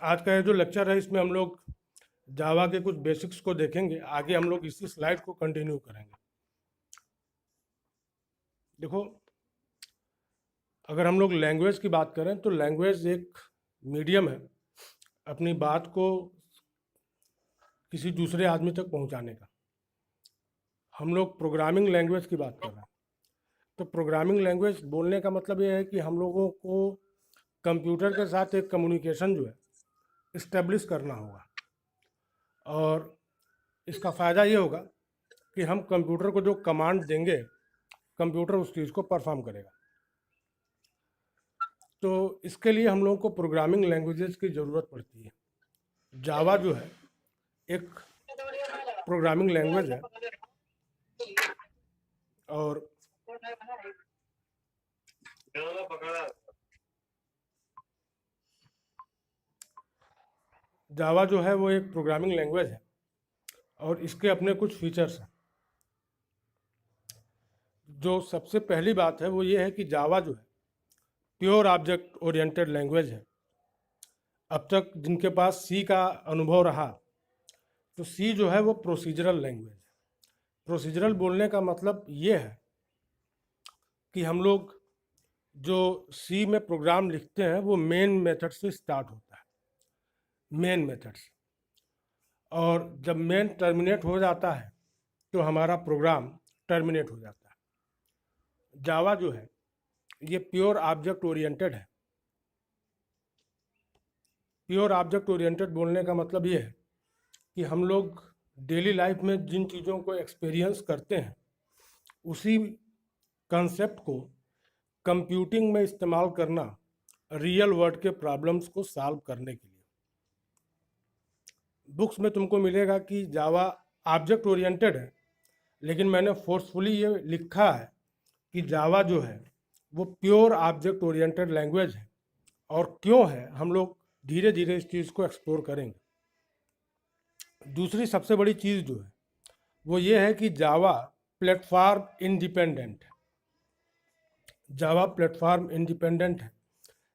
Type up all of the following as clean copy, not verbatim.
आज का ये जो लेक्चर है इसमें हम लोग जावा के कुछ बेसिक्स को देखेंगे। आगे हम लोग इसी स्लाइड को कंटिन्यू करेंगे। देखो, अगर हम लोग लैंग्वेज की बात करें तो लैंग्वेज एक मीडियम है अपनी बात को किसी दूसरे आदमी तक पहुंचाने का। हम लोग प्रोग्रामिंग लैंग्वेज की बात कर रहे हैं। तो प्रोग्रामिंग लैंग्वेज बोलने का मतलब ये है कि हम लोगों को कंप्यूटर के साथ एक कम्युनिकेशन जो है इस्टेब्लिश करना होगा, और इसका फ़ायदा ये होगा कि हम कंप्यूटर को जो कमांड देंगे कंप्यूटर उस चीज़ को परफॉर्म करेगा। तो इसके लिए हम लोगों को प्रोग्रामिंग लैंग्वेजेस की ज़रूरत पड़ती है। जावा जो है एक प्रोग्रामिंग लैंग्वेज है, और जावा जो है वो एक प्रोग्रामिंग लैंग्वेज है और इसके अपने कुछ फीचर्स हैं। जो सबसे पहली बात है वो ये है कि जावा जो है प्योर ऑब्जेक्ट ओरिएंटेड लैंग्वेज है। अब तक जिनके पास सी का अनुभव रहा, तो सी जो है वो प्रोसीजरल लैंग्वेज है। प्रोसीजरल बोलने का मतलब ये है कि हम लोग जो सी में प्रोग्राम लिखते हैं वो मेन मेथड से स्टार्ट होता है, मेन मेथड से, और जब मेन टर्मिनेट हो जाता है तो हमारा प्रोग्राम टर्मिनेट हो जाता है। जावा जो है ये प्योर ऑब्जेक्ट ओरिएंटेड है। प्योर ऑब्जेक्ट ओरिएंटेड बोलने का मतलब ये है कि हम लोग डेली लाइफ में जिन चीज़ों को एक्सपीरियंस करते हैं उसी कंसेप्ट को कंप्यूटिंग में इस्तेमाल करना रियल वर्ल्ड के प्रॉब्लम्स को सॉल्व करने के लिए। बुक्स में तुमको मिलेगा कि जावा ऑब्जेक्ट ओरिएंटेड है, लेकिन मैंने फोर्सफुली ये लिखा है कि जावा जो है वो प्योर ऑब्जेक्ट ओरिएंटेड लैंग्वेज है। और क्यों है, हम लोग धीरे धीरे इस चीज़ को एक्सप्लोर करेंगे। दूसरी सबसे बड़ी चीज़ जो है वो ये है कि जावा प्लेटफॉर्म इंडिपेंडेंट है। जावा प्लेटफॉर्म इंडिपेंडेंट है।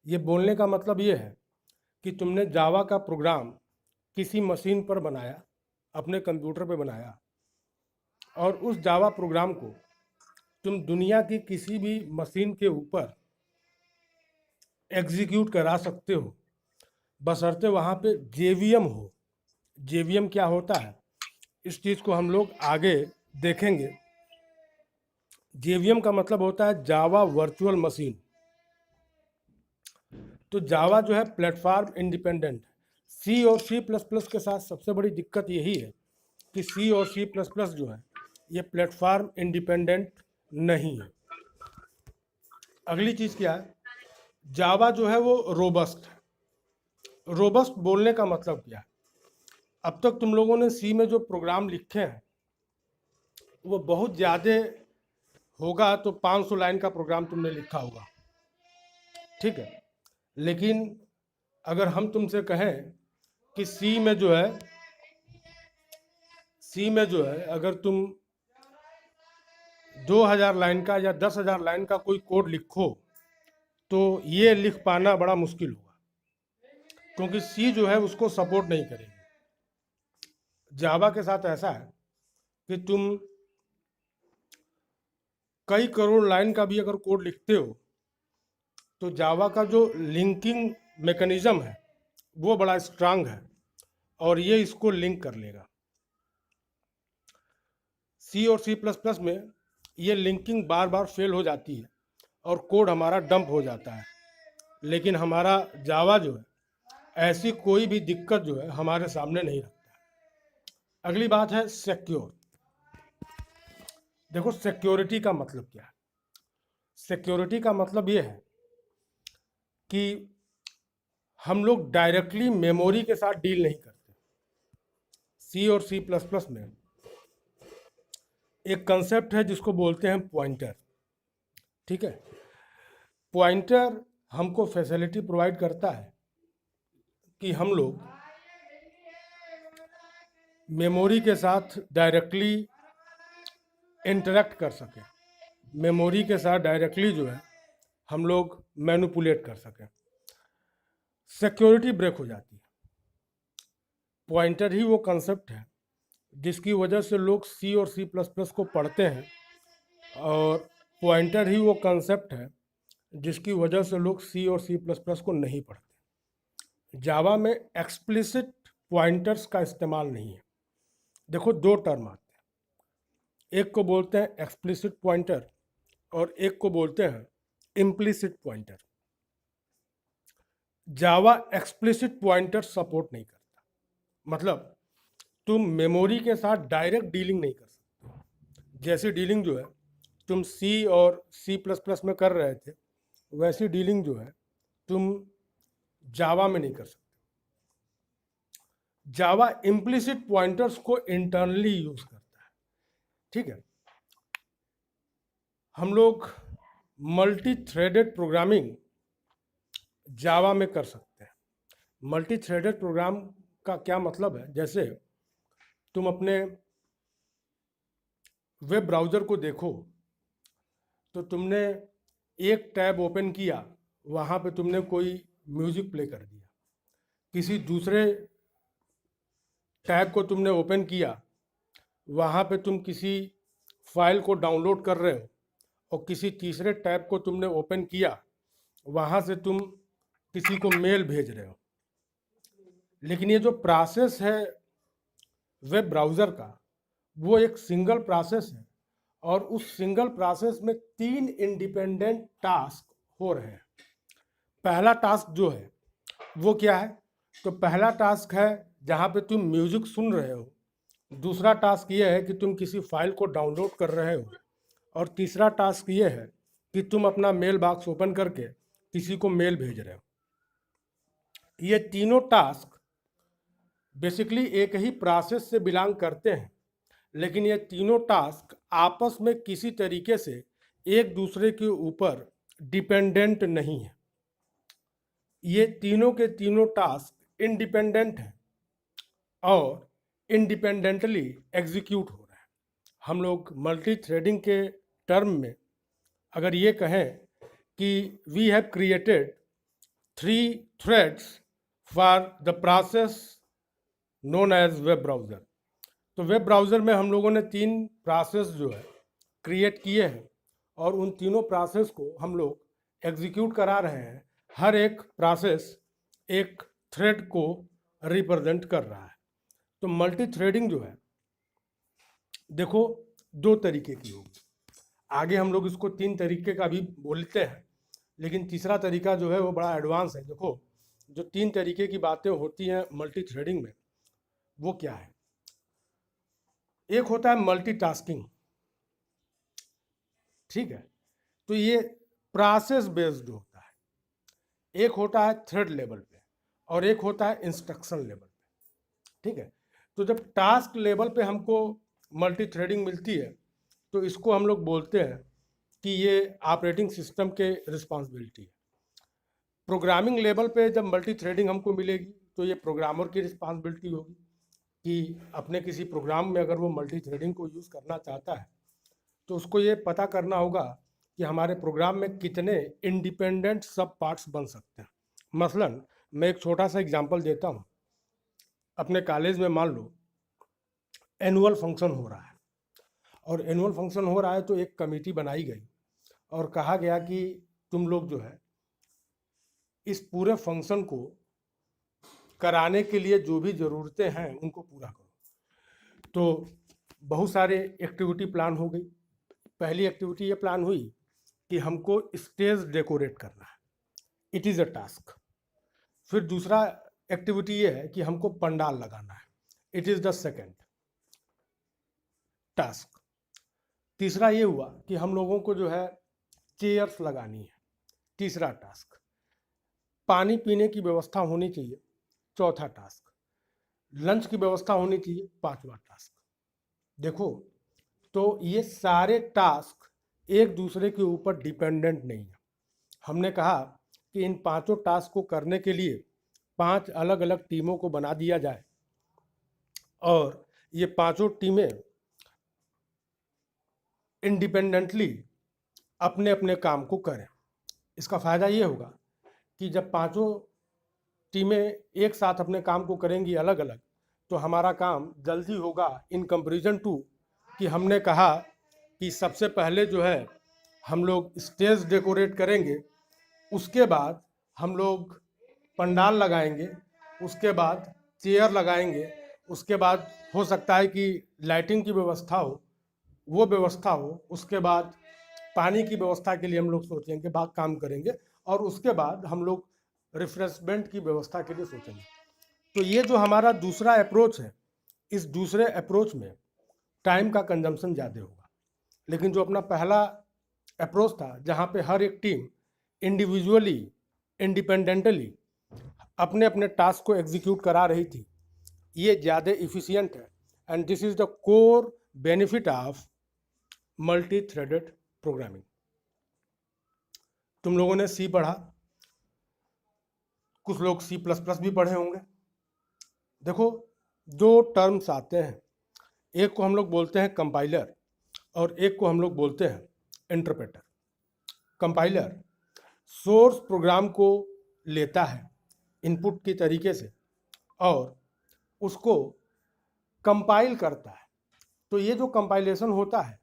ये बोलने का मतलब ये है कि तुमने जावा का प्रोग्राम किसी मशीन पर बनाया, अपने कंप्यूटर पर बनाया, और उस जावा प्रोग्राम को तुम दुनिया की किसी भी मशीन के ऊपर एग्जीक्यूट करा सकते हो, बशर्ते वहाँ पे जेवीएम हो। जेवीएम क्या होता है इस चीज़ को हम लोग आगे देखेंगे। जेवीएम का मतलब होता है जावा वर्चुअल मशीन। तो जावा जो है प्लेटफॉर्म इंडिपेंडेंट है। सी और सी प्लस प्लस के साथ सबसे बड़ी दिक्कत यही है कि सी और सी प्लस प्लस जो है ये प्लेटफॉर्म इंडिपेंडेंट नहीं है। अगली चीज़ क्या है, जावा जो है वो रोबस्ट है। रोबस्ट बोलने का मतलब क्या है, अब तक तुम लोगों ने सी में जो प्रोग्राम लिखे हैं वो बहुत ज़्यादा होगा तो 500 लाइन का प्रोग्राम तुमने लिखा होगा, ठीक है। लेकिन अगर हम तुमसे कहें कि सी में जो है अगर तुम 2000 लाइन का या 10,000 लाइन का कोई कोड लिखो तो ये लिख पाना बड़ा मुश्किल होगा, क्योंकि सी जो है उसको सपोर्ट नहीं करेगी। जावा के साथ ऐसा है कि तुम कई करोड़ लाइन का भी अगर कोड लिखते हो तो जावा का जो लिंकिंग मैकेनिज्म है वो बड़ा स्ट्रांग है और ये इसको लिंक कर लेगा। सी और सी प्लस प्लस में ये लिंकिंग बार बार फेल हो जाती है और कोड हमारा डंप हो जाता है, लेकिन हमारा जावा जो है ऐसी कोई भी दिक्कत जो है हमारे सामने नहीं रखता। अगली बात है सिक्योर। देखो, सिक्योरिटी का मतलब क्या है। सिक्योरिटी का मतलब ये है कि हम लोग डायरेक्टली मेमोरी के साथ डील नहीं करते। सी और सी प्लस प्लस में एक कंसेप्ट है जिसको बोलते हैं पॉइंटर, ठीक है। पॉइंटर हमको फैसिलिटी प्रोवाइड करता है कि हम लोग मेमोरी के साथ डायरेक्टली इंटरेक्ट कर सकें, मेमोरी के साथ डायरेक्टली जो है हम लोग मैनिपुलेट कर सकें। सिक्योरिटी ब्रेक हो जाती है। पॉइंटर ही वो कंसेप्ट है जिसकी वजह से लोग सी और सी प्लस प्लस को पढ़ते हैं, और पॉइंटर ही वो कंसेप्ट है जिसकी वजह से लोग सी और सी प्लस प्लस को नहीं पढ़ते। जावा में एक्सप्लिसिट पॉइंटर्स का इस्तेमाल नहीं है। देखो, दो टर्म आते हैं, एक को बोलते हैं एक्सप्लिसिट पॉइंटर और एक को बोलते हैं इम्प्लिसिट पॉइंटर। जावा एक्सप्लिसिट पॉइंटर सपोर्ट नहीं करता, मतलब तुम मेमोरी के साथ डायरेक्ट डीलिंग नहीं कर सकते। जैसी डीलिंग जो है तुम सी और सी प्लस प्लस में कर रहे थे, वैसी डीलिंग जो है तुम जावा में नहीं कर सकते। जावा इम्प्लिसिट पॉइंटर्स को इंटरनली यूज करता है। ठीक है, हम लोग मल्टी थ्रेडेड प्रोग्रामिंग जावा में कर सकते हैं। मल्टी थ्रेडेड प्रोग्राम का क्या मतलब है? जैसे तुम अपने वेब ब्राउज़र को देखो तो तुमने एक टैब ओपन किया, वहाँ पे तुमने कोई म्यूज़िक प्ले कर दिया। किसी दूसरे टैब को तुमने ओपन किया, वहाँ पे तुम किसी फाइल को डाउनलोड कर रहे हो, और किसी तीसरे टैब को तुमने ओपन किया, वहाँ से तुम किसी को मेल भेज रहे हो। लेकिन ये जो प्रोसेस है वेब ब्राउज़र का, वो एक सिंगल प्रोसेस है, और उस सिंगल प्रोसेस में 3 इंडिपेंडेंट टास्क हो रहे हैं। पहला टास्क जो है वो क्या है? तो पहला टास्क है जहाँ पे तुम म्यूज़िक सुन रहे हो, दूसरा टास्क ये है कि तुम किसी फाइल को डाउनलोड कर रहे हो, और तीसरा टास्क ये है कि तुम अपना मेल बॉक्स ओपन करके किसी को मेल भेज रहे हो। ये तीनों टास्क बेसिकली एक ही प्रोसेस से बिलोंग करते हैं, लेकिन ये तीनों टास्क आपस में किसी तरीके से एक दूसरे के ऊपर डिपेंडेंट नहीं है। ये तीनों के तीनों टास्क इंडिपेंडेंट हैं और इंडिपेंडेंटली एग्जीक्यूट हो रहे हैं। हम लोग मल्टी थ्रेडिंग के टर्म में अगर ये कहें कि we have created 3 threads for the process known as web browser, तो वेब ब्राउज़र में हम लोगों ने 3 प्रोसेस जो है क्रिएट किए हैं, और उन तीनों प्रोसेस को हम लोग एग्जीक्यूट करा रहे हैं। हर एक प्रोसेस एक थ्रेड को रिप्रेजेंट कर रहा है। तो मल्टी थ्रेडिंग जो है, देखो, 2 तरीके की होगी। आगे हम लोग इसको 3 तरीके का भी बोलते हैं, लेकिन तीसरा तरीका जो है वो बड़ा एडवांस है। देखो, जो 3 तरीके की बातें होती हैं मल्टी थ्रेडिंग में, वो क्या है? एक होता है मल्टीटास्किंग, ठीक है, तो ये प्रोसेस बेस्ड होता है। एक होता है थ्रेड लेवल पे और एक होता है इंस्ट्रक्शन लेवल पे। ठीक है, तो जब टास्क लेवल पे हमको मल्टी थ्रेडिंग मिलती है, तो इसको हम लोग बोलते हैं कि ये ऑपरेटिंग सिस्टम के रिस्पॉन्सिबिलिटी है। प्रोग्रामिंग लेवल पे जब मल्टी थ्रेडिंग हमको मिलेगी, तो ये प्रोग्रामर की रिस्पॉन्सिबिलिटी होगी कि अपने किसी प्रोग्राम में अगर वो मल्टी थ्रेडिंग को यूज़ करना चाहता है, तो उसको ये पता करना होगा कि हमारे प्रोग्राम में कितने इंडिपेंडेंट सब पार्ट्स बन सकते हैं। मसलन मैं एक छोटा सा एग्जांपल देता हूँ। अपने कॉलेज में मान लो एनुअल फंक्शन हो रहा है, और एनुअल फंक्शन हो रहा है तो एक कमेटी बनाई गई और कहा गया कि तुम लोग जो है इस पूरे फंक्शन को कराने के लिए जो भी ज़रूरतें हैं उनको पूरा करो। तो बहुत सारे एक्टिविटी प्लान हो गई। पहली एक्टिविटी ये प्लान हुई कि हमको स्टेज डेकोरेट करना है, इट इज़ अ टास्क। फिर दूसरा एक्टिविटी ये है कि हमको पंडाल लगाना है, it is the second task. तीसरा ये हुआ कि हम लोगों को जो है चेयर्स लगानी है, तीसरा टास्क। पानी पीने की व्यवस्था होनी चाहिए, चौथा टास्क। लंच की व्यवस्था होनी चाहिए, पांचवा टास्क। देखो, तो ये सारे टास्क एक दूसरे के ऊपर डिपेंडेंट नहीं है। हमने कहा कि इन पांचों टास्क को करने के लिए 5 अलग अलग टीमों को बना दिया जाए, और ये पांचों टीमें इंडिपेंडेंटली अपने अपने काम को करें। इसका फ़ायदा ये होगा कि जब पांचों टीमें एक साथ अपने काम को करेंगी अलग अलग, तो हमारा काम जल्दी होगा इन कंपैरिजन टू कि हमने कहा कि सबसे पहले जो है हम लोग स्टेज डेकोरेट करेंगे, उसके बाद हम लोग पंडाल लगाएंगे, उसके बाद चेयर लगाएंगे, उसके बाद हो सकता है कि लाइटिंग की व्यवस्था हो, वो व्यवस्था हो, उसके बाद पानी की व्यवस्था के लिए हम लोग सोचेंगे, बात काम करेंगे, और उसके बाद हम लोग रिफ्रेशमेंट की व्यवस्था के लिए सोचेंगे। तो ये जो हमारा दूसरा अप्रोच है, इस दूसरे अप्रोच में टाइम का कंजम्पशन ज़्यादा होगा। लेकिन जो अपना पहला अप्रोच था, जहाँ पे हर एक टीम इंडिविजुअली इंडिपेंडेंटली अपने अपने टास्क को एग्जीक्यूट करा रही थी, ये ज़्यादा इफिशियंट है। And this is the core benefit of multi threaded programming. तुम लोगों ने सी पढ़ा, कुछ लोग सी प्लस प्लस भी पढ़े होंगे। देखो, दो टर्म्स आते हैं, एक को हम लोग बोलते हैं कंपाइलर और एक को हम लोग बोलते हैं इंटरप्रेटर। कंपाइलर सोर्स प्रोग्राम को लेता है इनपुट की तरीके से और उसको कंपाइल करता है। तो ये जो कंपाइलेशन होता है,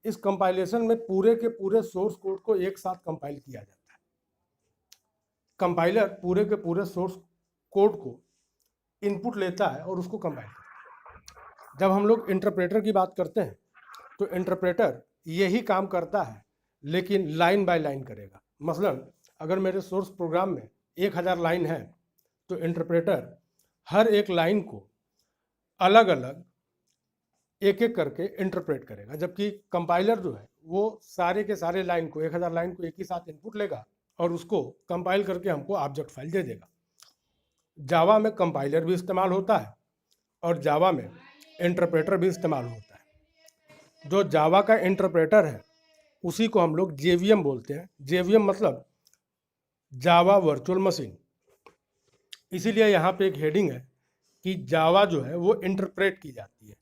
इस कंपाइलेशन में पूरे के पूरे सोर्स कोड को एक साथ कंपाइल किया जाता है। कंपाइलर पूरे के पूरे सोर्स कोड को इनपुट लेता है और उसको कंपाइल करता है। जब हम लोग इंटरप्रेटर की बात करते हैं, तो इंटरप्रेटर यही काम करता है, लेकिन लाइन बाय लाइन करेगा। मसलन अगर मेरे सोर्स प्रोग्राम में 1000 लाइन है, तो इंटरप्रेटर हर एक लाइन को अलग अलग एक एक करके इंटरप्रेट करेगा, जबकि कंपाइलर जो है वो सारे के सारे लाइन को 1000 लाइन को एक ही साथ इनपुट लेगा और उसको कंपाइल करके हमको ऑब्जेक्ट फाइल दे देगा। जावा में कंपाइलर भी इस्तेमाल होता है और जावा में इंटरप्रेटर भी इस्तेमाल होता है। जो जावा का इंटरप्रेटर है उसी को हम लोग जेवीएम बोलते हैं। जेवीएम मतलब जावा वर्चुअल मशीन। इसीलिए यहाँ पे एक हेडिंग है कि जावा जो है वो इंटरप्रेट की जाती है,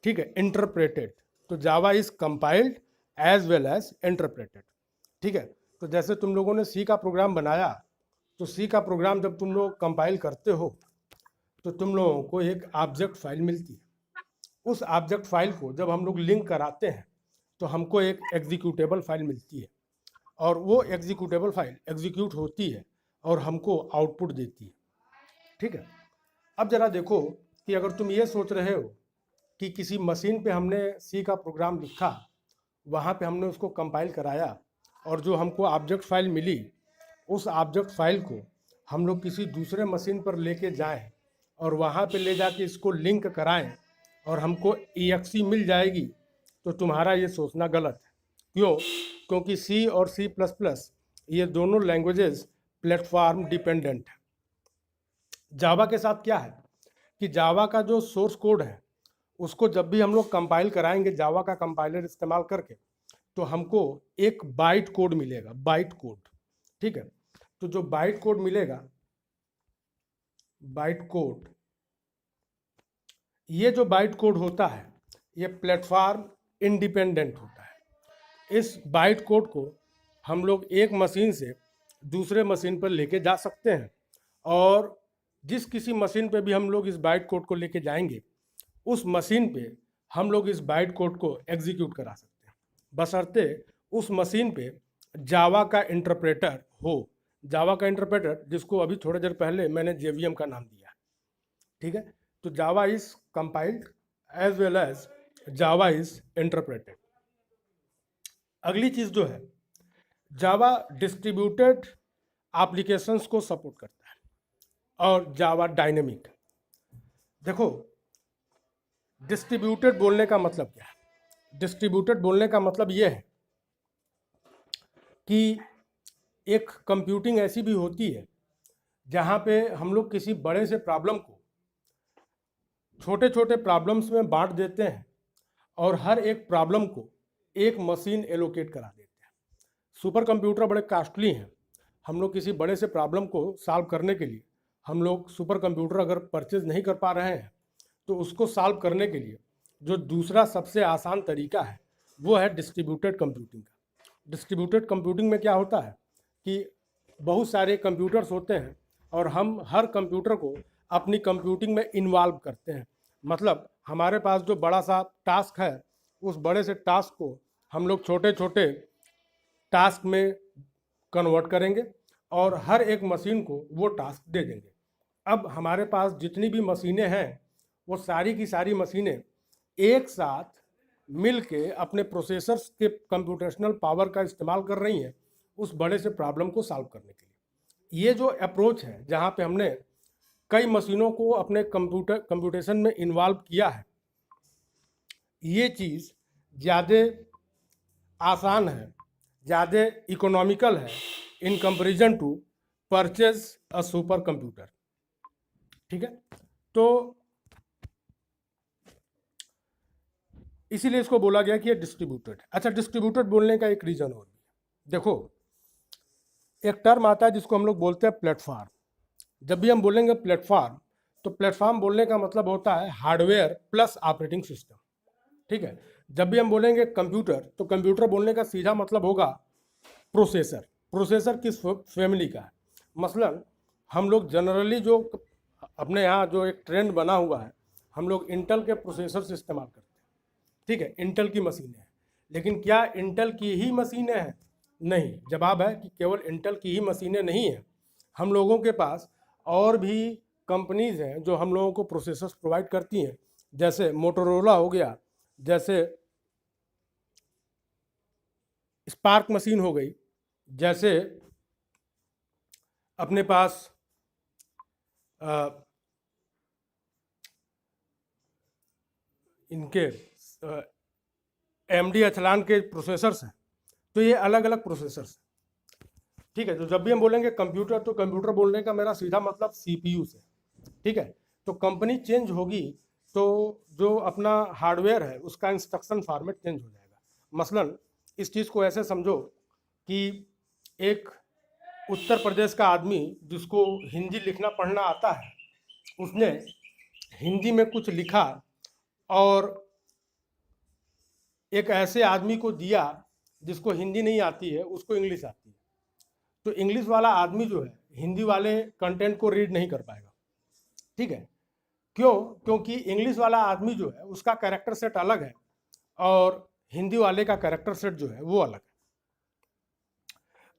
ठीक है, इंटरप्रेटेड। तो Java is compiled as well as interpreted, ठीक है। तो जैसे तुम लोगों ने सी का प्रोग्राम बनाया, तो सी का प्रोग्राम जब तुम लोग कंपाइल करते हो तो तुम लोगों को एक ऑब्जेक्ट फाइल मिलती है। उस ऑब्जेक्ट फाइल को जब हम लोग लिंक कराते हैं तो हमको एक एग्जीक्यूटेबल फाइल मिलती है और वो एग्जीक्यूटेबल फाइल एग्जीक्यूट होती है और हमको आउटपुट देती है, ठीक है। अब जरा देखो कि अगर तुम ये सोच रहे हो कि किसी मशीन पे हमने सी का प्रोग्राम लिखा, वहाँ पे हमने उसको कंपाइल कराया और जो हमको ऑब्जेक्ट फाइल मिली, उस ऑब्जेक्ट फाइल को हम लोग किसी दूसरे मशीन पर लेके जाएं और वहाँ पे ले जाके इसको लिंक कराएं और हमको EXE मिल जाएगी, तो तुम्हारा ये सोचना गलत है। क्यों? क्योंकि सी और सी प्लस प्लस ये दोनों लैंग्वेजेस प्लेटफॉर्म डिपेंडेंट है। जावा के साथ क्या है कि जावा का जो सोर्स कोड है उसको जब भी हम लोग कंपाइल कराएंगे जावा का कंपाइलर इस्तेमाल करके, तो हमको एक बाइट कोड मिलेगा, बाइट कोड, ठीक है। तो जो बाइट कोड मिलेगा, बाइट कोड, ये जो बाइट कोड होता है ये प्लेटफॉर्म इंडिपेंडेंट होता है। इस बाइट कोड को हम लोग एक मशीन से दूसरे मशीन पर लेके जा सकते हैं और जिस किसी मशीन पे भी हम लोग इस बाइट कोड को लेके जाएंगे, उस मशीन पे हम लोग इस बाइट कोड को एग्जीक्यूट करा सकते हैं, बशर्ते उस मशीन पे जावा का इंटरप्रेटर हो। जावा का इंटरप्रेटर जिसको अभी थोड़ी देर पहले मैंने जेवीएम का नाम दिया, ठीक है। तो Java is compiled as well as Java is interpreted. अगली चीज जो है, जावा डिस्ट्रीब्यूटेड एप्लीकेशंस को सपोर्ट करता है और जावा डायनेमिक। देखो, डिस्ट्रीब्यूटेड बोलने का मतलब क्या है? डिस्ट्रीब्यूटेड बोलने का मतलब ये है कि एक कंप्यूटिंग ऐसी भी होती है जहाँ पे हम लोग किसी बड़े से प्रॉब्लम को छोटे छोटे प्रॉब्लम्स में बांट देते हैं और हर एक प्रॉब्लम को एक मशीन एलोकेट करा देते हैं। सुपर कंप्यूटर बड़े कॉस्टली हैं। हम लोग किसी बड़े से प्रॉब्लम को सॉल्व करने के लिए हम लोग सुपर कंप्यूटर अगर परचेज नहीं कर पा रहे हैं, तो उसको सॉल्व करने के लिए जो दूसरा सबसे आसान तरीका है वो है डिस्ट्रीब्यूटेड कंप्यूटिंग का। डिस्ट्रीब्यूटेड कंप्यूटिंग में क्या होता है कि बहुत सारे कंप्यूटर्स होते हैं और हम हर कंप्यूटर को अपनी कंप्यूटिंग में इन्वॉल्व करते हैं। मतलब हमारे पास जो बड़ा सा टास्क है, उस बड़े से टास्क को हम लोग छोटे छोटे टास्क में कन्वर्ट करेंगे और हर एक मशीन को वो टास्क दे देंगे। अब हमारे पास जितनी भी मशीनें हैं, वो सारी की सारी मशीनें एक साथ मिल के अपने प्रोसेसर्स के कंप्यूटेशनल पावर का इस्तेमाल कर रही हैं उस बड़े से प्रॉब्लम को सॉल्व करने के लिए। ये जो अप्रोच है, जहाँ पे हमने कई मशीनों को अपने कंप्यूटेशन में इन्वॉल्व किया है, ये चीज़ ज़्यादा आसान है, ज़्यादा इकोनॉमिकल है in comparison to purchase a super computer. ठीक है, तो इसीलिए इसको बोला गया कि ये डिस्ट्रीब्यूटेड। अच्छा, डिस्ट्रीब्यूटेड बोलने का एक रीज़न और भी देखो, एक टर्म आता है जिसको हम लोग बोलते हैं प्लेटफॉर्म। जब भी हम बोलेंगे प्लेटफॉर्म, तो प्लेटफॉर्म बोलने का मतलब होता है हार्डवेयर प्लस ऑपरेटिंग सिस्टम। ठीक है, जब भी हम बोलेंगे कंप्यूटर, तो कंप्यूटर बोलने का सीधा मतलब होगा प्रोसेसर। प्रोसेसर किस फैमिली का है? मसलन हम लोग जनरली जो अपने यहाँ जो एक ट्रेंड बना हुआ है, हम लोग इंटेल के प्रोसेसर से इस्तेमाल करते हैं। ठीक है, इंटेल की मशीनें हैं, लेकिन क्या इंटेल की ही मशीनें हैं? नहीं। जवाब है कि केवल इंटेल की ही मशीनें नहीं हैं। हम लोगों के पास और भी कंपनीज हैं जो हम लोगों को प्रोसेसर्स प्रोवाइड करती हैं, जैसे मोटोरोला हो गया, जैसे स्पार्क मशीन हो गई, जैसे अपने पास इनके AMD अचलान के प्रोसेसर्स हैं। तो ये अलग अलग प्रोसेसर्स हैं। ठीक है, तो जब भी हम बोलेंगे कंप्यूटर, तो कंप्यूटर बोलने का मेरा सीधा मतलब CPU से। ठीक है, तो कंपनी चेंज होगी तो जो अपना हार्डवेयर है उसका इंस्ट्रक्शन फॉर्मेट चेंज हो जाएगा। मसलन इस चीज़ को ऐसे समझो कि एक उत्तर प्रदेश का आदमी जिसको हिंदी लिखना पढ़ना आता है, उसने हिंदी में कुछ लिखा और एक ऐसे आदमी को दिया जिसको हिंदी नहीं आती है, उसको इंग्लिश आती है। तो इंग्लिश वाला आदमी जो है हिंदी वाले कंटेंट को रीड नहीं कर पाएगा। ठीक है, क्यों? क्योंकि इंग्लिश वाला आदमी जो है उसका कैरेक्टर सेट अलग है और हिंदी वाले का कैरेक्टर सेट जो है वो अलग है।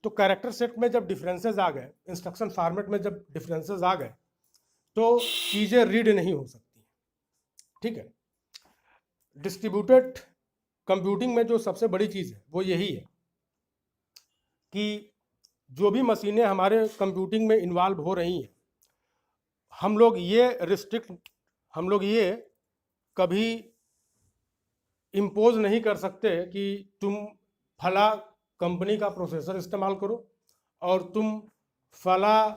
तो कैरेक्टर सेट में जब डिफरेंसेस आ गए, इंस्ट्रक्शन फॉर्मेट में जब डिफरेंसेस आ गए, तो चीज़ें रीड नहीं हो सकती। ठीक है, डिस्ट्रीब्यूटेड कंप्यूटिंग में जो सबसे बड़ी चीज़ है वो यही है कि जो भी मशीनें हमारे कंप्यूटिंग में इन्वॉल्व हो रही हैं, हम लोग ये कभी इम्पोज नहीं कर सकते कि तुम फला कंपनी का प्रोसेसर इस्तेमाल करो और तुम फला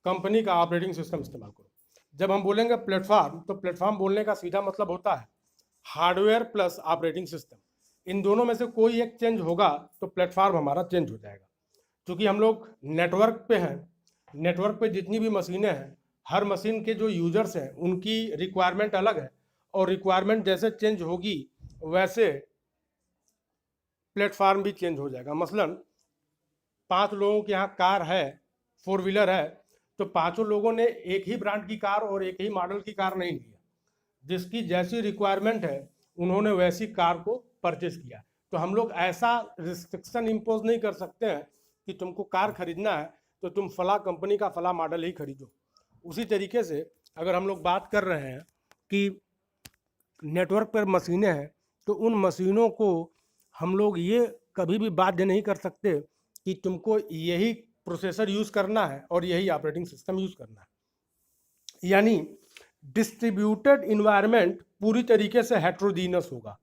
कंपनी का ऑपरेटिंग सिस्टम इस्तेमाल करो। जब हम बोलेंगे प्लेटफॉर्म, तो प्लेटफॉर्म बोलने का सीधा मतलब होता है हार्डवेयर प्लस ऑपरेटिंग सिस्टम। इन दोनों में से कोई एक चेंज होगा तो प्लेटफॉर्म हमारा चेंज हो जाएगा। क्योंकि हम लोग नेटवर्क पे हैं, नेटवर्क पे जितनी भी मशीनें हैं, हर मशीन के जो यूजर्स हैं उनकी रिक्वायरमेंट अलग है, और रिक्वायरमेंट जैसे चेंज होगी वैसे प्लेटफॉर्म भी चेंज हो जाएगा। मसलन 5 लोगों के यहाँ कार है, 4 व्हीलर है, तो पांचों लोगों ने एक ही ब्रांड की कार और एक ही मॉडल की कार नहीं लिया। जिसकी जैसी रिक्वायरमेंट है उन्होंने वैसी कार को परचेज किया। तो हम लोग ऐसा रिस्ट्रिक्शन इम्पोज नहीं कर सकते हैं कि तुमको कार खरीदना है तो तुम फला कंपनी का फला मॉडल ही खरीदो। उसी तरीके से अगर हम लोग बात कर रहे हैं कि नेटवर्क पर मशीनें हैं, तो उन मशीनों को हम लोग ये कभी भी बाध्य नहीं कर सकते कि तुमको यही प्रोसेसर यूज़ करना है और यही ऑपरेटिंग सिस्टम यूज़ करना है। यानी डिस्ट्रीब्यूटेड इन्वायरमेंट पूरी तरीके से हेट्रोजीनस होगा।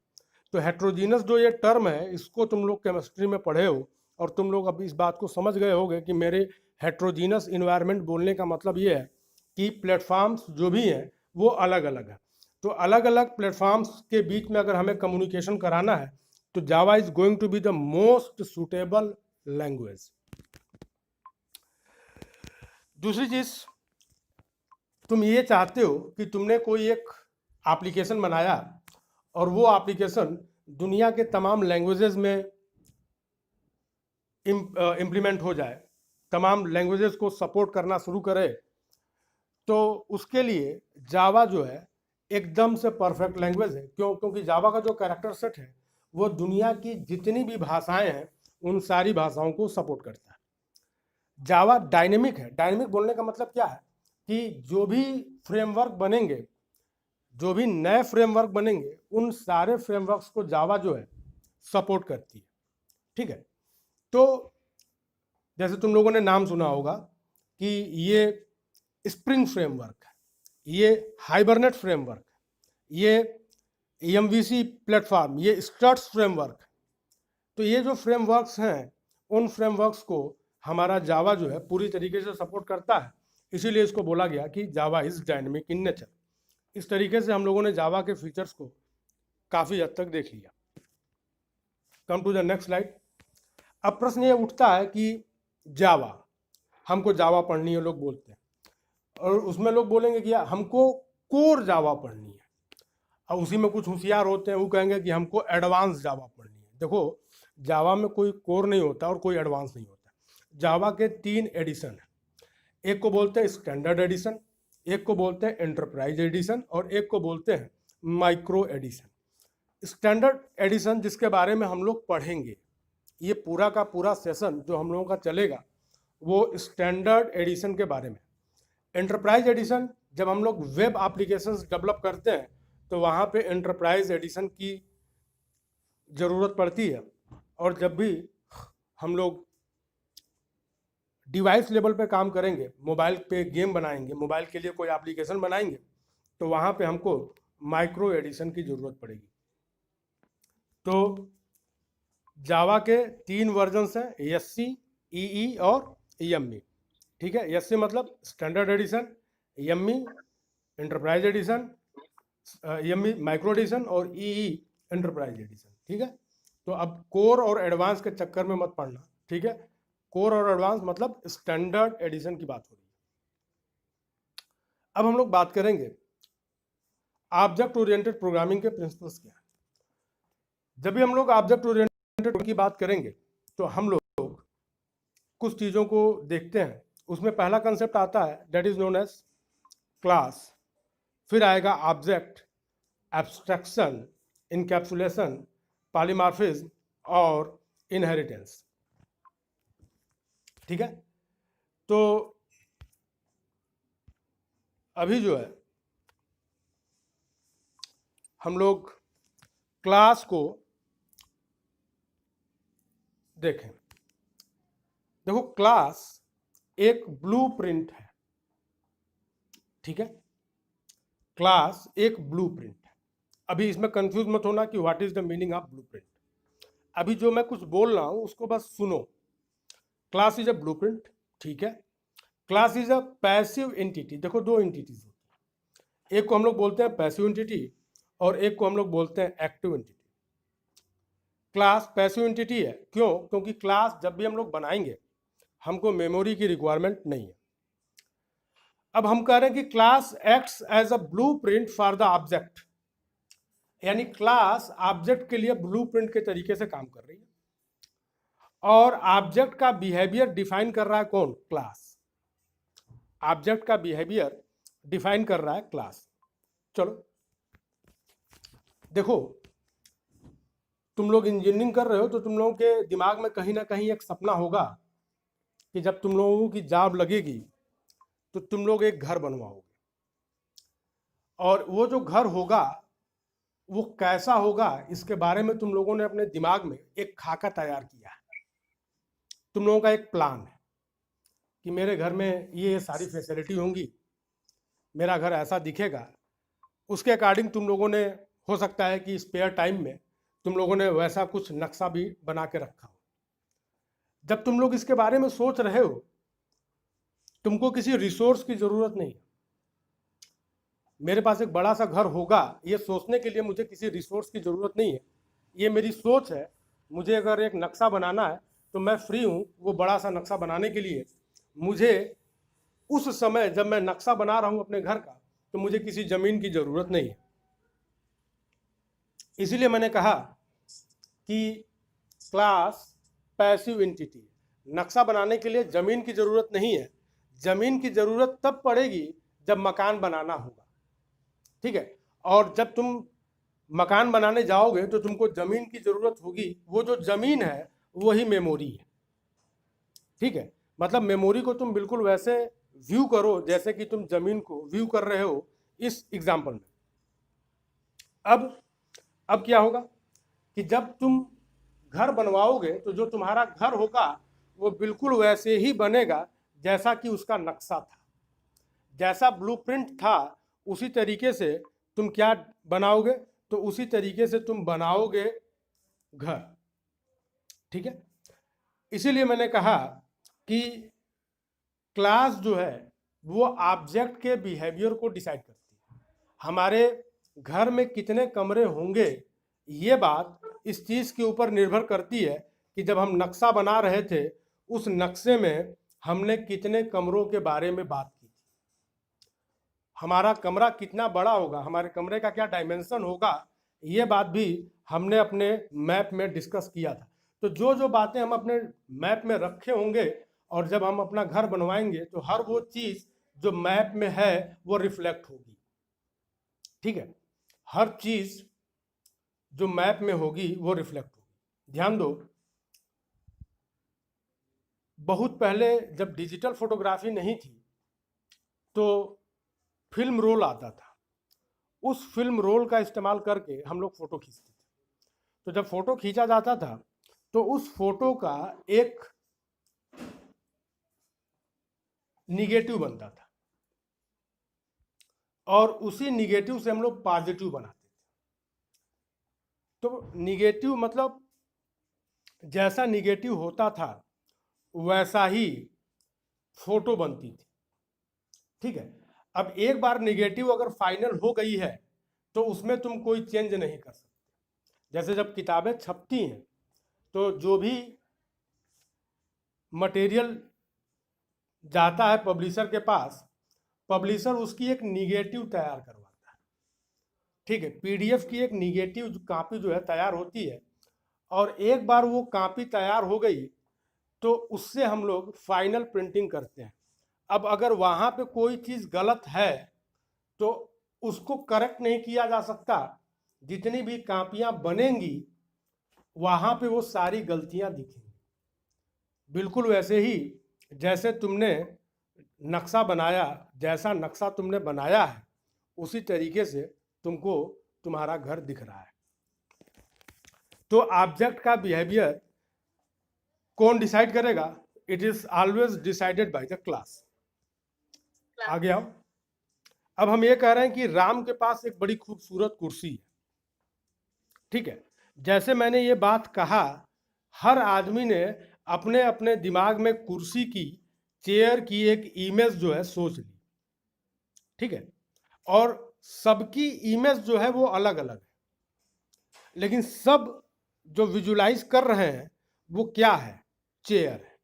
तो हेट्रोजीनस जो ये टर्म है, इसको तुम लोग केमिस्ट्री में पढ़े हो और तुम लोग अब इस बात को समझ गए होंगे कि मेरे हेट्रोजीनस इन्वायरमेंट बोलने का मतलब ये है कि प्लेटफॉर्म्स जो भी हैं वो अलग अलग है। तो अलग अलग प्लेटफॉर्म्स के बीच में अगर हमें कम्युनिकेशन कराना है तो Java is going to be the most suitable language. दूसरी चीज़, तुम ये चाहते हो कि तुमने कोई एक एप्लीकेशन बनाया और वो एप्लीकेशन दुनिया के तमाम लैंग्वेजेस में इम्प्लीमेंट हो जाए, तमाम लैंग्वेजेस को सपोर्ट करना शुरू करे, तो उसके लिए जावा जो है एकदम से परफेक्ट लैंग्वेज है। क्यों? क्योंकि जावा का जो कैरेक्टर सेट है वो दुनिया की जितनी भी भाषाएं हैं उन सारी भाषाओं को सपोर्ट करता है। जावा डायनेमिक है। डायनेमिक बोलने का मतलब क्या है कि जो भी फ्रेमवर्क बनेंगे, जो भी नए फ्रेमवर्क बनेंगे, उन सारे फ्रेमवर्क्स को जावा जो है सपोर्ट करती है। ठीक है, तो जैसे तुम लोगों ने नाम सुना होगा कि ये स्प्रिंग फ्रेमवर्क है, ये हाइबरनेट फ्रेमवर्क है, ये एमवीसी प्लेटफॉर्म, ये स्टड्स फ्रेमवर्क। तो ये जो फ्रेमवर्क्स हैं उन फ्रेमवर्क्स को हमारा जावा जो है पूरी तरीके से सपोर्ट करता है। इसीलिए इसको बोला गया कि Java is dynamic in nature. इस तरीके से हम लोगों ने जावा के फीचर्स को काफ़ी हद तक देख लिया। Come to the next slide. अब प्रश्न ये उठता है कि जावा, हमको जावा पढ़नी है लोग बोलते हैं, और उसमें लोग बोलेंगे कि हमको कोर जावा पढ़नी है, और उसी में कुछ होशियार होते हैं वो कहेंगे कि हमको एडवांस जावा पढ़नी है। देखो, जावा में कोई कोर नहीं होता और कोई एडवांस नहीं होता। जावा के 3 एडिशन है, एक को बोलते हैं स्टैंडर्ड एडिशन, एक को बोलते हैं एंटरप्राइज एडिशन, और एक को बोलते हैं माइक्रो एडिशन। स्टैंडर्ड एडिशन जिसके बारे में हम लोग पढ़ेंगे, ये पूरा का पूरा सेशन जो हम लोगों का चलेगा वो स्टैंडर्ड एडिशन के बारे में। एंटरप्राइज एडिशन जब हम लोग वेब एप्लीकेशंस डेवलप करते हैं तो वहाँ पे एंटरप्राइज एडिशन की ज़रूरत पड़ती है। और जब भी हम लोग डिवाइस लेवल पे काम करेंगे, मोबाइल पे गेम बनाएंगे, मोबाइल के लिए कोई एप्लीकेशन बनाएंगे, तो वहाँ पे हमको माइक्रो एडिशन की ज़रूरत पड़ेगी। तो जावा के 3 वर्जन्स हैं, एससी, ईई और ईएमई। ठीक है, एससी मतलब standard edition, EME enterprise edition, EME micro edition, और ईई एंटरप्राइज एडिशन। ठीक है, तो अब कोर और एडवांस के चक्कर में मत पड़ना। ठीक है, कोर और एडवांस मतलब स्टैंडर्ड एडिशन की बात हो रही है। अब हम लोग बात करेंगे ऑब्जेक्ट ओरिएंटेड प्रोग्रामिंग के प्रिंसिपल्स क्या है। जब भी हम लोग ऑब्जेक्ट ओरिएंटेड की बात करेंगे तो हम लोग कुछ चीज़ों को देखते हैं। उसमें पहला कंसेप्ट आता है that is known as class, फिर आएगा ऑब्जेक्ट, एब्स्ट्रैक्शन, इनकैप्सुलेशन, पॉलीमॉर्फिज्म और इनहेरिटेंस। ठीक है, तो अभी जो है हम लोग क्लास को देखें। देखो, क्लास एक ब्लूप्रिंट है। ठीक है, क्लास एक ब्लूप्रिंट है। अभी इसमें कंफ्यूज मत होना कि what is the meaning of blueprint. अभी जो मैं कुछ बोल रहा हूं उसको बस सुनो। Class is a blueprint. ठीक है, class is a passive entity. देखो, 2 एंटिटीज होती है, एक को हम लोग बोलते हैं पैसिव एंटिटी और एक को हम लोग बोलते हैं active entity. Class passive entity है, क्यों? क्योंकि क्लास जब भी हम लोग बनाएंगे हमको मेमोरी की रिक्वायरमेंट नहीं है। अब हम कह रहे हैं कि class acts as a blueprint for the object, यानी क्लास ऑब्जेक्ट के लिए ब्लूप्रिंट के तरीके से काम कर रही है। और ऑब्जेक्ट का बिहेवियर डिफाइन कर रहा है कौन? क्लास। ऑब्जेक्ट का बिहेवियर डिफाइन कर रहा है क्लास। चलो देखो, तुम लोग इंजीनियरिंग कर रहे हो तो तुम लोगों के दिमाग में कहीं ना कहीं एक सपना होगा कि जब तुम लोगों की जॉब लगेगी तो तुम लोग एक घर बनवाओगे, और वो जो घर होगा वो कैसा होगा इसके बारे में तुम लोगों ने अपने दिमाग में एक खाका तैयार किया है। तुम लोगों का एक प्लान है कि मेरे घर में ये सारी फैसिलिटी होंगी, मेरा घर ऐसा दिखेगा। उसके अकॉर्डिंग तुम लोगों ने, हो सकता है कि स्पेयर टाइम में तुम लोगों ने वैसा कुछ नक्शा भी बना के रखा हो। जब तुम लोग इसके बारे में सोच रहे हो, तुमको किसी रिसोर्स की जरूरत नहीं। मेरे पास एक बड़ा सा घर होगा, ये सोचने के लिए मुझे किसी रिसोर्स की जरूरत नहीं है। ये मेरी सोच है। मुझे अगर एक नक्शा बनाना है तो मैं फ्री हूँ वो बड़ा सा नक्शा बनाने के लिए। मुझे उस समय जब मैं नक्शा बना रहा हूँ अपने घर का तो मुझे किसी जमीन की जरूरत नहीं है। इसीलिए मैंने कहा कि क्लास पैसिव एंटिटी है। नक्शा बनाने के लिए जमीन की जरूरत नहीं है। जमीन की जरूरत तब पड़ेगी जब मकान बनाना होगा, ठीक है। और जब तुम मकान बनाने जाओगे तो तुमको जमीन की जरूरत होगी, वो जो जमीन है वही मेमोरी है, ठीक है। मतलब मेमोरी को तुम बिल्कुल वैसे व्यू करो जैसे कि तुम जमीन को व्यू कर रहे हो इस एग्जाम्पल में। अब क्या होगा कि जब तुम घर बनवाओगे तो जो तुम्हारा घर होगा वो बिल्कुल वैसे ही बनेगा जैसा कि उसका नक्शा था, जैसा ब्लूप्रिंट था उसी तरीके से तुम क्या बनाओगे, तो उसी तरीके से तुम बनाओगे घर, ठीक है। इसीलिए मैंने कहा कि क्लास जो है वो ऑब्जेक्ट के बिहेवियर को डिसाइड करती है। हमारे घर में कितने कमरे होंगे ये बात इस चीज़ के ऊपर निर्भर करती है कि जब हम नक्शा बना रहे थे उस नक्शे में हमने कितने कमरों के बारे में बात की थी, हमारा कमरा कितना बड़ा होगा, हमारे कमरे का क्या डायमेंशन होगा, ये बात भी हमने अपने मैप में डिस्कस किया था। तो जो जो बातें हम अपने मैप में रखे होंगे और जब हम अपना घर बनवाएंगे तो हर वो चीज़ जो मैप में है वो रिफ्लेक्ट होगी, ठीक है। हर चीज़ जो मैप में होगी वो रिफ्लेक्ट होगी। ध्यान दो, बहुत पहले जब डिजिटल फोटोग्राफी नहीं थी तो फिल्म रोल आता था, उस फिल्म रोल का इस्तेमाल करके हम लोग फोटो खींचते थे। तो जब फोटो खींचा जाता था तो उस फोटो का एक निगेटिव बनता था और उसी निगेटिव से हम लोग पॉजिटिव बनाते थे। तो निगेटिव मतलब जैसा निगेटिव होता था वैसा ही फोटो बनती थी, ठीक है। अब एक बार निगेटिव अगर फाइनल हो गई है तो उसमें तुम कोई चेंज नहीं कर सकते। जैसे जब किताबें छपती हैं तो जो भी मटेरियल जाता है पब्लिशर के पास, पब्लिशर उसकी एक निगेटिव तैयार करवाता है, ठीक है। पीडीएफ की एक निगेटिव कॉपी जो है तैयार होती है और एक बार वो कॉपी तैयार हो गई तो उससे हम लोग फाइनल प्रिंटिंग करते हैं। अब अगर वहाँ पे कोई चीज़ गलत है तो उसको करेक्ट नहीं किया जा सकता, जितनी भी कापियाँ बनेंगी वहाँ पे वो सारी गलतियाँ दिखेंगी। बिल्कुल वैसे ही जैसे तुमने नक्शा बनाया, जैसा नक्शा तुमने बनाया है उसी तरीके से तुमको तुम्हारा घर दिख रहा है। तो ऑब्जेक्ट का बिहेवियर कौन डिसाइड करेगा? It is always decided by the class. आगे आओ। अब हम ये कह रहे हैं कि राम के पास एक बड़ी खूबसूरत कुर्सी है, ठीक है। जैसे मैंने ये बात कहा, हर आदमी ने अपने अपने दिमाग में कुर्सी की, चेयर की एक इमेज जो है सोच ली, ठीक है। और सबकी इमेज जो है वो अलग अलग है, लेकिन सब जो विजुलाइज कर रहे हैं वो क्या है? चेयर है।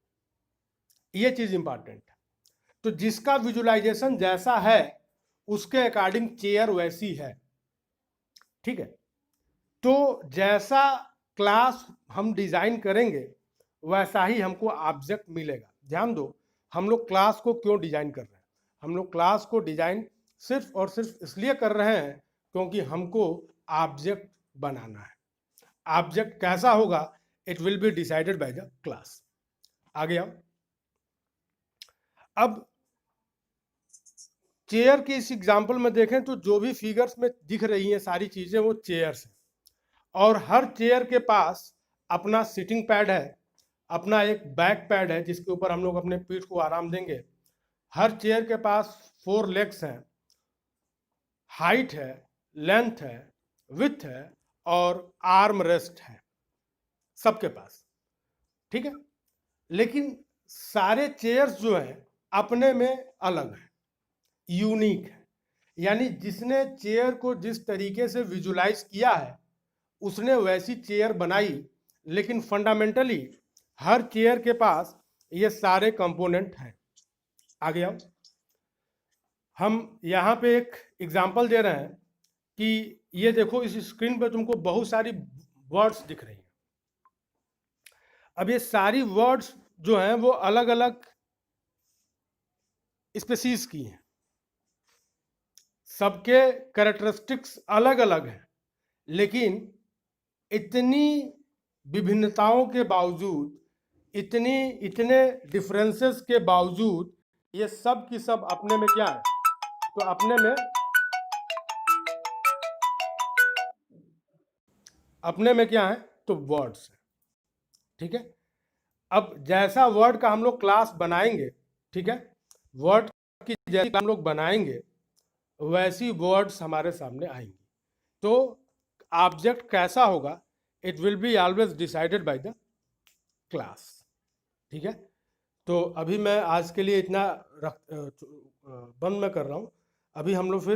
ये चीज इंपॉर्टेंट है। तो जिसका विजुलाइजेशन जैसा है उसके अकॉर्डिंग चेयर वैसी है, ठीक है। तो जैसा क्लास हम डिजाइन करेंगे वैसा ही हमको ऑब्जेक्ट मिलेगा। ध्यान दो, हम लोग क्लास को क्यों डिजाइन कर रहे हैं? हम लोग क्लास को डिजाइन सिर्फ और सिर्फ इसलिए कर रहे हैं क्योंकि हमको ऑब्जेक्ट बनाना है। ऑब्जेक्ट कैसा होगा? It will be decided by the class. आगे आओ। अब चेयर के इस एग्जाम्पल में देखें तो जो भी फिगर्स में दिख रही हैं सारी चीजें वो चेयर्स हैं, और हर चेयर के पास अपना सिटिंग पैड है, अपना एक बैक पैड है जिसके ऊपर हम लोग अपने पीठ को आराम देंगे। हर चेयर के पास 4 लेग्स हैं, हाइट है, लेंथ है, विड्थ है और आर्म रेस्ट है सबके पास, ठीक है। लेकिन सारे चेयर्स जो हैं अपने में अलग है, यूनिक है। यानी जिसने चेयर को जिस तरीके से विजुलाइज किया है उसने वैसी चेयर बनाई, लेकिन फंडामेंटली हर चेयर के पास ये सारे कंपोनेंट हैं। आगे आओ। हम यहाँ पे एक एग्जांपल दे रहे हैं कि ये देखो, इस स्क्रीन पे तुमको बहुत सारी वर्ड्स दिख रही हैं। अब ये सारी वर्ड्स जो हैं वो अलग अलग स्पीशीज की हैं, सबके कैरेक्टरिस्टिक्स अलग अलग हैं, लेकिन इतनी विभिन्नताओं के बावजूद, इतने डिफरेंसेस के बावजूद, ये सब की सब अपने में क्या है, तो अपने में क्या है, तो वर्ड्स है। ठीक है, अब जैसा वर्ड का हम लोग क्लास बनाएंगे, ठीक है, वर्ड की जैसी हम लोग बनाएंगे वैसी वर्ड्स हमारे सामने आएंगी। तो ऑब्जेक्ट कैसा होगा, it will be always decided by the class. ठीक है, तो अभी मैं आज के लिए इतना बंद मैं कर रहा हूँ। अभी हम लोग फिर